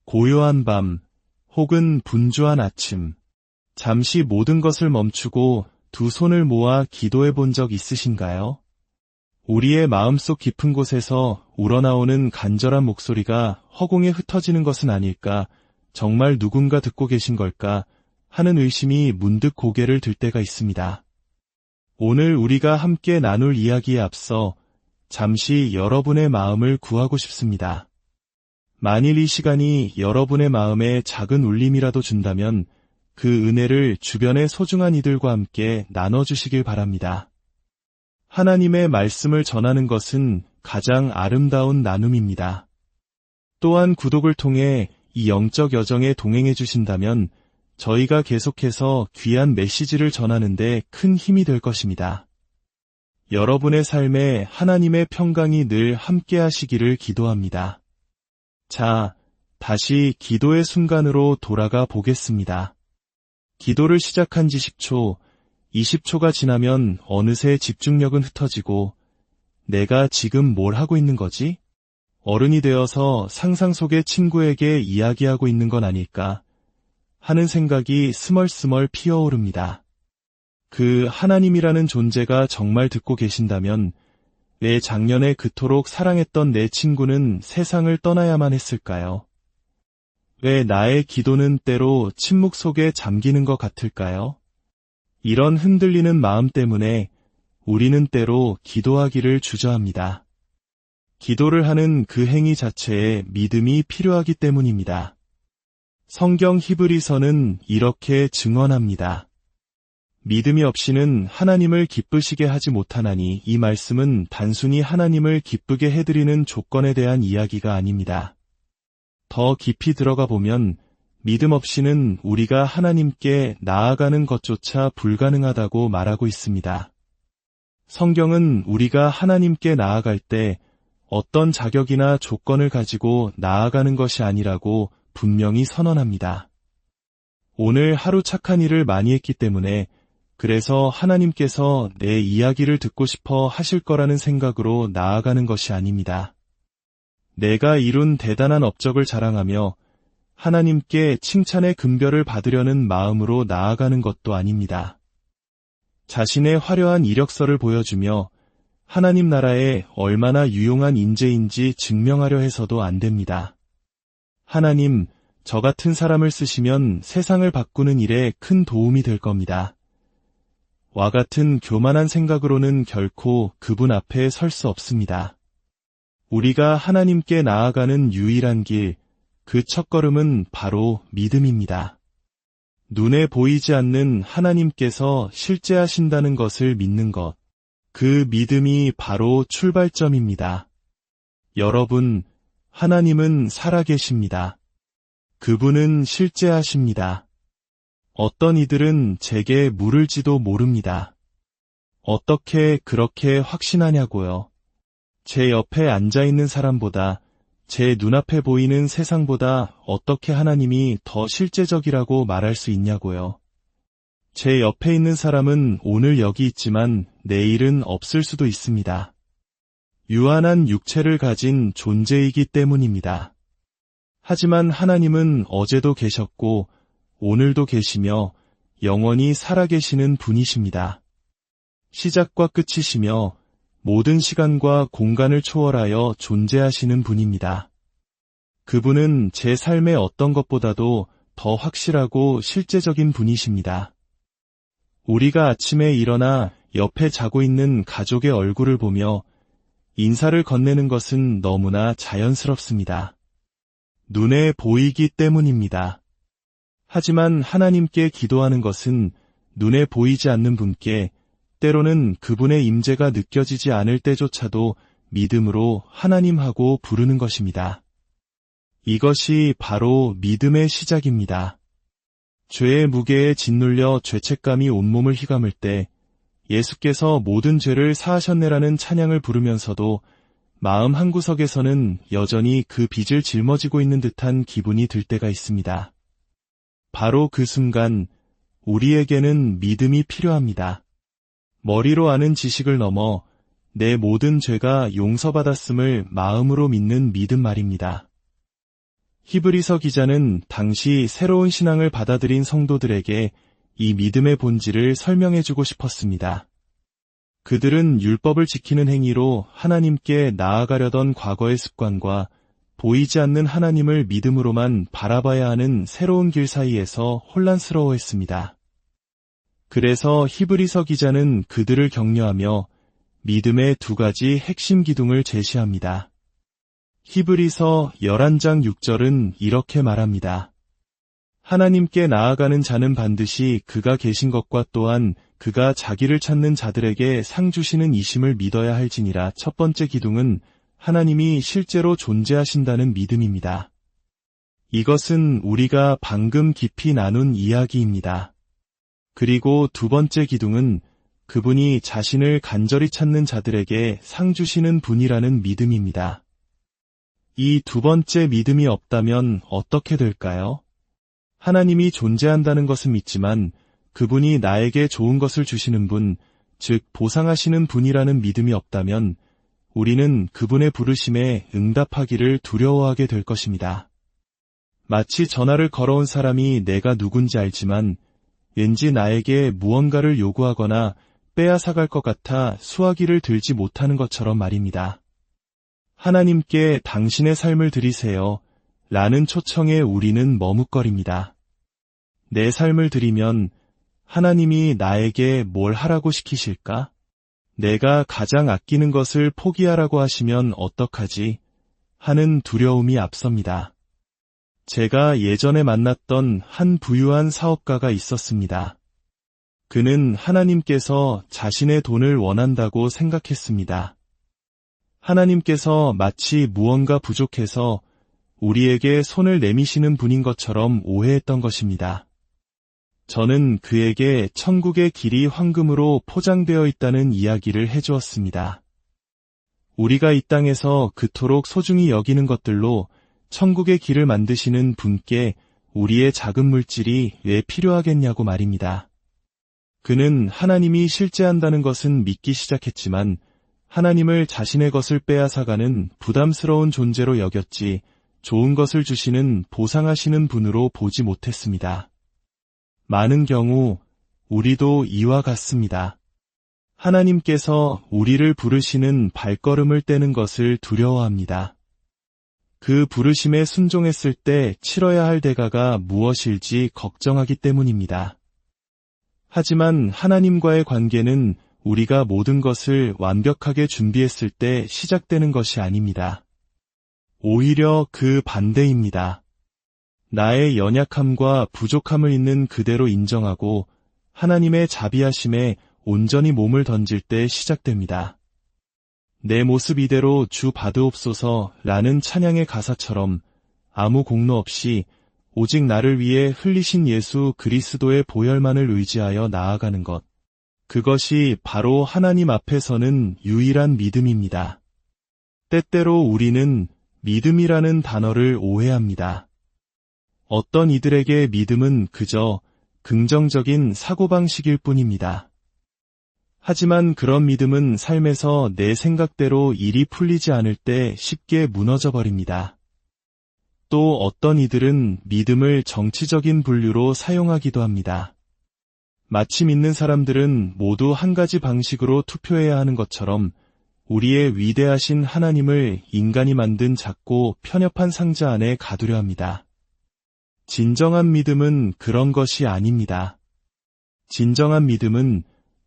고요한 밤, 혹은 분주한 아침, 잠시 모든 것을 멈추고 두 손을 모아 기도해 본 적 있으신가요? 우리의 마음속 깊은 곳에서 우러나오는 간절한 목소리가 허공에 흩어지는 것은 아닐까, 정말 누군가 듣고 계신 걸까 하는 의심이 문득 고개를 들 때가 있습니다. 오늘 우리가 함께 나눌 이야기에 앞서 잠시 여러분의 마음을 구하고 싶습니다. 만일 이 시간이 여러분의 마음에 작은 울림이라도 준다면 그 은혜를 주변의 소중한 이들과 함께 나눠주시길 바랍니다. 하나님의 말씀을 전하는 것은 가장 아름다운 나눔입니다. 또한 구독을 통해 이 영적 여정에 동행해 주신다면 저희가 계속해서 귀한 메시지를 전하는 데 큰 힘이 될 것입니다. 여러분의 삶에 하나님의 평강이 늘 함께 하시기를 기도합니다. 자, 다시 기도의 순간으로 돌아가 보겠습니다. 기도를 시작한 지 10초, 20초가 지나면 어느새 집중력은 흩어지고 내가 지금 뭘 하고 있는 거지? 어른이 되어서 상상 속의 친구에게 이야기하고 있는 건 아닐까 하는 생각이 스멀스멀 피어오릅니다. 그 하나님이라는 존재가 정말 듣고 계신다면 왜 작년에 그토록 사랑했던 내 친구는 세상을 떠나야만 했을까요? 왜 나의 기도는 때로 침묵 속에 잠기는 것 같을까요? 이런 흔들리는 마음 때문에 우리는 때로 기도하기를 주저합니다. 기도를 하는 그 행위 자체에 믿음이 필요하기 때문입니다. 성경 히브리서는 이렇게 증언합니다. 믿음이 없이는 하나님을 기쁘시게 하지 못하나니, 이 말씀은 단순히 하나님을 기쁘게 해드리는 조건에 대한 이야기가 아닙니다. 더 깊이 들어가 보면 믿음 없이는 우리가 하나님께 나아가는 것조차 불가능하다고 말하고 있습니다. 성경은 우리가 하나님께 나아갈 때 어떤 자격이나 조건을 가지고 나아가는 것이 아니라고 분명히 선언합니다. 오늘 하루 착한 일을 많이 했기 때문에, 그래서 하나님께서 내 이야기를 듣고 싶어 하실 거라는 생각으로 나아가는 것이 아닙니다. 내가 이룬 대단한 업적을 자랑하며 하나님께 칭찬의 금별을 받으려는 마음으로 나아가는 것도 아닙니다. 자신의 화려한 이력서를 보여주며 하나님 나라에 얼마나 유용한 인재인지 증명하려 해서도 안 됩니다. 하나님, 저 같은 사람을 쓰시면 세상을 바꾸는 일에 큰 도움이 될 겁니다. 와 같은 교만한 생각으로는 결코 그분 앞에 설 수 없습니다. 우리가 하나님께 나아가는 유일한 길, 그 첫걸음은 바로 믿음입니다. 눈에 보이지 않는 하나님께서 실제하신다는 것을 믿는 것, 그 믿음이 바로 출발점입니다. 여러분, 하나님은 살아계십니다. 그분은 실제하십니다. 어떤 이들은 제게 물을지도 모릅니다. 어떻게 그렇게 확신하냐고요? 제 옆에 앉아있는 사람보다, 제 눈앞에 보이는 세상보다 어떻게 하나님이 더 실제적이라고 말할 수 있냐고요? 제 옆에 있는 사람은 오늘 여기 있지만 내일은 없을 수도 있습니다. 유한한 육체를 가진 존재이기 때문입니다. 하지만 하나님은 어제도 계셨고 오늘도 계시며 영원히 살아계시는 분이십니다. 시작과 끝이시며 모든 시간과 공간을 초월하여 존재하시는 분입니다. 그분은 제 삶의 어떤 것보다도 더 확실하고 실제적인 분이십니다. 우리가 아침에 일어나 옆에 자고 있는 가족의 얼굴을 보며 인사를 건네는 것은 너무나 자연스럽습니다. 눈에 보이기 때문입니다. 하지만 하나님께 기도하는 것은 눈에 보이지 않는 분께, 때로는 그분의 임재가 느껴지지 않을 때조차도 믿음으로 하나님하고 부르는 것입니다. 이것이 바로 믿음의 시작입니다. 죄의 무게에 짓눌려 죄책감이 온몸을 휘감을 때 예수께서 모든 죄를 사하셨네라는 찬양을 부르면서도 마음 한구석에서는 여전히 그 빚을 짊어지고 있는 듯한 기분이 들 때가 있습니다. 바로 그 순간 우리에게는 믿음이 필요합니다. 머리로 아는 지식을 넘어 내 모든 죄가 용서받았음을 마음으로 믿는 믿음 말입니다. 히브리서 기자는 당시 새로운 신앙을 받아들인 성도들에게 이 믿음의 본질을 설명해주고 싶었습니다. 그들은 율법을 지키는 행위로 하나님께 나아가려던 과거의 습관과 보이지 않는 하나님을 믿음으로만 바라봐야 하는 새로운 길 사이에서 혼란스러워했습니다. 그래서 히브리서 기자는 그들을 격려하며 믿음의 두 가지 핵심 기둥을 제시합니다. 히브리서 11장 6절은 이렇게 말합니다. 하나님께 나아가는 자는 반드시 그가 계신 것과 또한 그가 자기를 찾는 자들에게 상 주시는 이심을 믿어야 할지니라. 첫 번째 기둥은 하나님이 실제로 존재하신다는 믿음입니다. 이것은 우리가 방금 깊이 나눈 이야기입니다. 그리고 두 번째 기둥은 그분이 자신을 간절히 찾는 자들에게 상 주시는 분이라는 믿음입니다. 이 두 번째 믿음이 없다면 어떻게 될까요? 하나님이 존재한다는 것은 믿지만 그분이 나에게 좋은 것을 주시는 분, 즉 보상하시는 분이라는 믿음이 없다면 우리는 그분의 부르심에 응답하기를 두려워하게 될 것입니다. 마치 전화를 걸어온 사람이 내가 누군지 알지만 왠지 나에게 무언가를 요구하거나 빼앗아갈 것 같아 수화기를 들지 못하는 것처럼 말입니다. 하나님께 당신의 삶을 드리세요 라는 초청에 우리는 머뭇거립니다. 내 삶을 드리면 하나님이 나에게 뭘 하라고 시키실까? 내가 가장 아끼는 것을 포기하라고 하시면 어떡하지? 하는 두려움이 앞섭니다. 제가 예전에 만났던 한 부유한 사업가가 있었습니다. 그는 하나님께서 자신의 돈을 원한다고 생각했습니다. 하나님께서 마치 무언가 부족해서 우리에게 손을 내미시는 분인 것처럼 오해했던 것입니다. 저는 그에게 천국의 길이 황금으로 포장되어 있다는 이야기를 해주었습니다. 우리가 이 땅에서 그토록 소중히 여기는 것들로 천국의 길을 만드시는 분께 우리의 작은 물질이 왜 필요하겠냐고 말입니다. 그는 하나님이 실제한다는 것은 믿기 시작했지만 하나님을 자신의 것을 빼앗아가는 부담스러운 존재로 여겼지 좋은 것을 주시는 보상하시는 분으로 보지 못했습니다. 많은 경우 우리도 이와 같습니다. 하나님께서 우리를 부르시는 발걸음을 떼는 것을 두려워합니다. 그 부르심에 순종했을 때 치러야 할 대가가 무엇일지 걱정하기 때문입니다. 하지만 하나님과의 관계는 우리가 모든 것을 완벽하게 준비했을 때 시작되는 것이 아닙니다. 오히려 그 반대입니다. 나의 연약함과 부족함을 있는 그대로 인정하고 하나님의 자비하심에 온전히 몸을 던질 때 시작됩니다. 내 모습 이대로 주 받으옵소서 라는 찬양의 가사처럼 아무 공로 없이 오직 나를 위해 흘리신 예수 그리스도의 보혈만을 의지하여 나아가는 것. 그것이 바로 하나님 앞에서는 유일한 믿음입니다. 때때로 우리는 믿음이라는 단어를 오해합니다. 어떤 이들에게 믿음은 그저 긍정적인 사고방식일 뿐입니다. 하지만 그런 믿음은 삶에서 내 생각대로 일이 풀리지 않을 때 쉽게 무너져 버립니다. 또 어떤 이들은 믿음을 정치적인 분류로 사용하기도 합니다. 마치 믿는 사람들은 모두 한 가지 방식으로 투표해야 하는 것처럼 우리의 위대하신 하나님을 인간이 만든 작고 편협한 상자 안에 가두려 합니다. 진정한 믿음은 그런 것이 아닙니다. 진정한 믿음은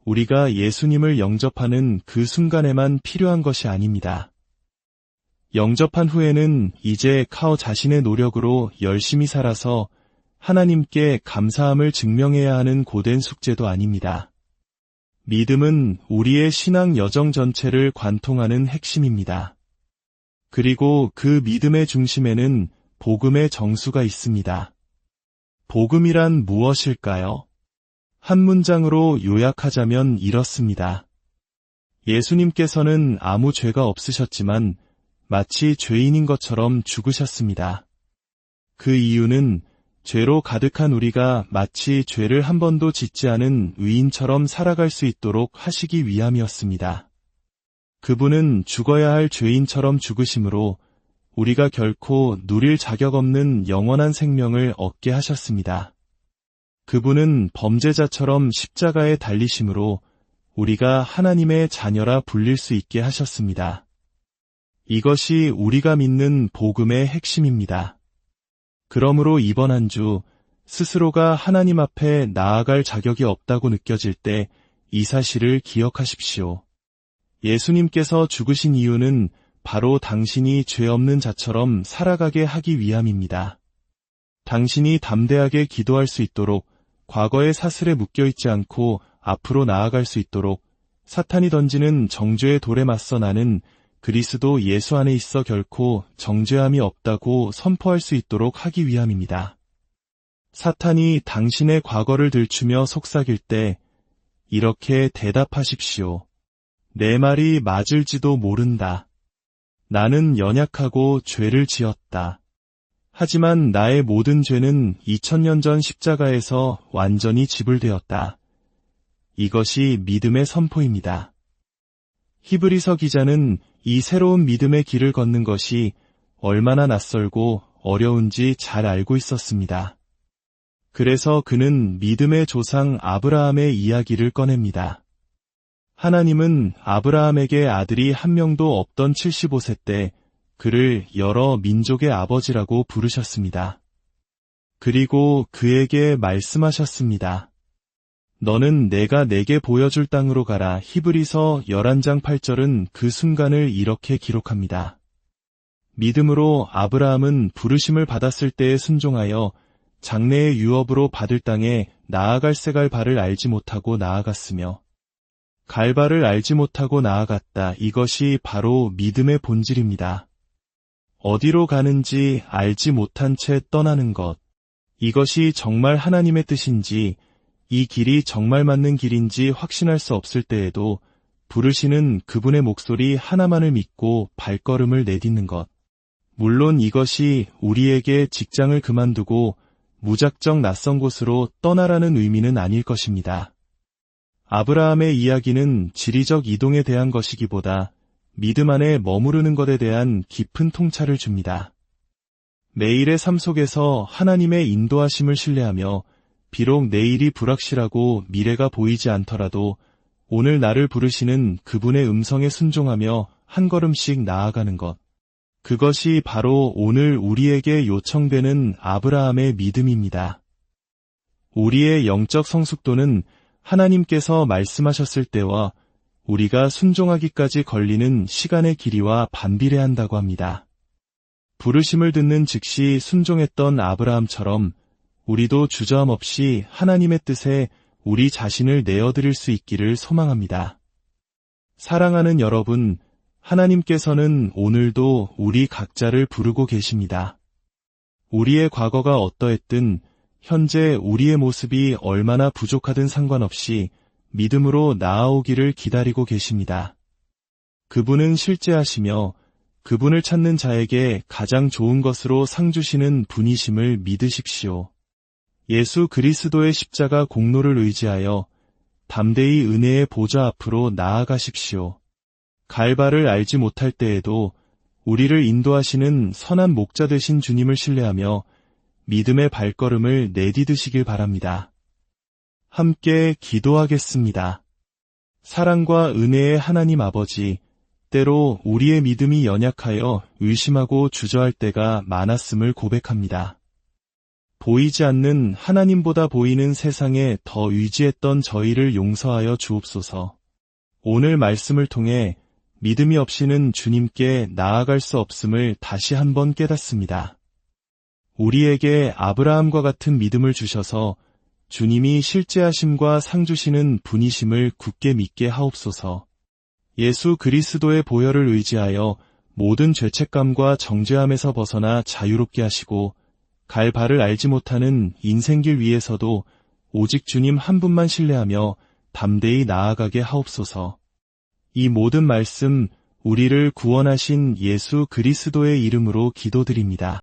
우리가 예수님을 영접하는 그 순간에만 필요한 것이 아닙니다. 영접한 후에는 이제 카오 자신의 노력으로 열심히 살아서 하나님께 감사함을 증명해야 하는 고된 숙제도 아닙니다. 믿음은 우리의 신앙 여정 전체를 관통하는 핵심입니다. 그리고 그 믿음의 중심에는 복음의 정수가 있습니다. 복음이란 무엇일까요? 한 문장으로 요약하자면 이렇습니다. 예수님께서는 아무 죄가 없으셨지만 마치 죄인인 것처럼 죽으셨습니다. 그 이유는 죄로 가득한 우리가 마치 죄를 한 번도 짓지 않은 의인처럼 살아갈 수 있도록 하시기 위함이었습니다. 그분은 죽어야 할 죄인처럼 죽으심으로 우리가 결코 누릴 자격 없는 영원한 생명을 얻게 하셨습니다. 그분은 범죄자처럼 십자가에 달리심으로 우리가 하나님의 자녀라 불릴 수 있게 하셨습니다. 이것이 우리가 믿는 복음의 핵심입니다. 그러므로 이번 한 주 스스로가 하나님 앞에 나아갈 자격이 없다고 느껴질 때 이 사실을 기억하십시오. 예수님께서 죽으신 이유는 바로 당신이 죄 없는 자처럼 살아가게 하기 위함입니다. 당신이 담대하게 기도할 수 있도록, 과거의 사슬에 묶여있지 않고 앞으로 나아갈 수 있도록, 사탄이 던지는 정죄의 돌에 맞서 나는 그리스도 예수 안에 있어 결코 정죄함이 없다고 선포할 수 있도록 하기 위함입니다. 사탄이 당신의 과거를 들추며 속삭일 때 이렇게 대답하십시오. 내 말이 맞을지도 모른다. 나는 연약하고 죄를 지었다. 하지만 나의 모든 죄는 2000년 전 십자가에서 완전히 지불되었다. 이것이 믿음의 선포입니다. 히브리서 기자는 이 새로운 믿음의 길을 걷는 것이 얼마나 낯설고 어려운지 잘 알고 있었습니다. 그래서 그는 믿음의 조상 아브라함의 이야기를 꺼냅니다. 하나님은 아브라함에게 아들이 한 명도 없던 75세 때 그를 여러 민족의 아버지라고 부르셨습니다. 그리고 그에게 말씀하셨습니다. 너는 내가 내게 보여줄 땅으로 가라. 히브리서 11장 8절은 그 순간을 이렇게 기록합니다. 믿음으로 아브라함은 부르심을 받았을 때에 순종하여 장래의 유업으로 받을 땅에 나아갈새 갈 바를 알지 못하고 나아갔으며 갈 바를 알지 못하고 나아갔다. 이것이 바로 믿음의 본질입니다. 어디로 가는지 알지 못한 채 떠나는 것. 이것이 정말 하나님의 뜻인지, 이 길이 정말 맞는 길인지 확신할 수 없을 때에도 부르시는 그분의 목소리 하나만을 믿고 발걸음을 내딛는 것. 물론 이것이 우리에게 직장을 그만두고 무작정 낯선 곳으로 떠나라는 의미는 아닐 것입니다. 아브라함의 이야기는 지리적 이동에 대한 것이기보다 믿음 안에 머무르는 것에 대한 깊은 통찰을 줍니다. 매일의 삶 속에서 하나님의 인도하심을 신뢰하며 비록 내일이 불확실하고 미래가 보이지 않더라도 오늘 나를 부르시는 그분의 음성에 순종하며 한 걸음씩 나아가는 것. 그것이 바로 오늘 우리에게 요청되는 아브라함의 믿음입니다. 우리의 영적 성숙도는 하나님께서 말씀하셨을 때와 우리가 순종하기까지 걸리는 시간의 길이와 반비례한다고 합니다. 부르심을 듣는 즉시 순종했던 아브라함처럼 우리도 주저함 없이 하나님의 뜻에 우리 자신을 내어드릴 수 있기를 소망합니다. 사랑하는 여러분, 하나님께서는 오늘도 우리 각자를 부르고 계십니다. 우리의 과거가 어떠했든 현재 우리의 모습이 얼마나 부족하든 상관없이 믿음으로 나아오기를 기다리고 계십니다. 그분은 실제하시며 그분을 찾는 자에게 가장 좋은 것으로 상 주시는 분이심을 믿으십시오. 예수 그리스도의 십자가 공로를 의지하여 담대히 은혜의 보좌 앞으로 나아가십시오. 갈 바를 알지 못할 때에도 우리를 인도하시는 선한 목자 되신 주님을 신뢰하며 믿음의 발걸음을 내디드시길 바랍니다. 함께 기도하겠습니다. 사랑과 은혜의 하나님 아버지, 때로 우리의 믿음이 연약하여 의심하고 주저할 때가 많았음을 고백합니다. 보이지 않는 하나님보다 보이는 세상에 더 의지했던 저희를 용서하여 주옵소서. 오늘 말씀을 통해 믿음이 없이는 주님께 나아갈 수 없음을 다시 한번 깨닫습니다. 우리에게 아브라함과 같은 믿음을 주셔서 주님이 실제하심과 상 주시는 분이심을 굳게 믿게 하옵소서. 예수 그리스도의 보혈을 의지하여 모든 죄책감과 정죄함에서 벗어나 자유롭게 하시고 갈 바를 알지 못하는 인생길 위에서도 오직 주님 한 분만 신뢰하며 담대히 나아가게 하옵소서. 이 모든 말씀 우리를 구원하신 예수 그리스도의 이름으로 기도드립니다.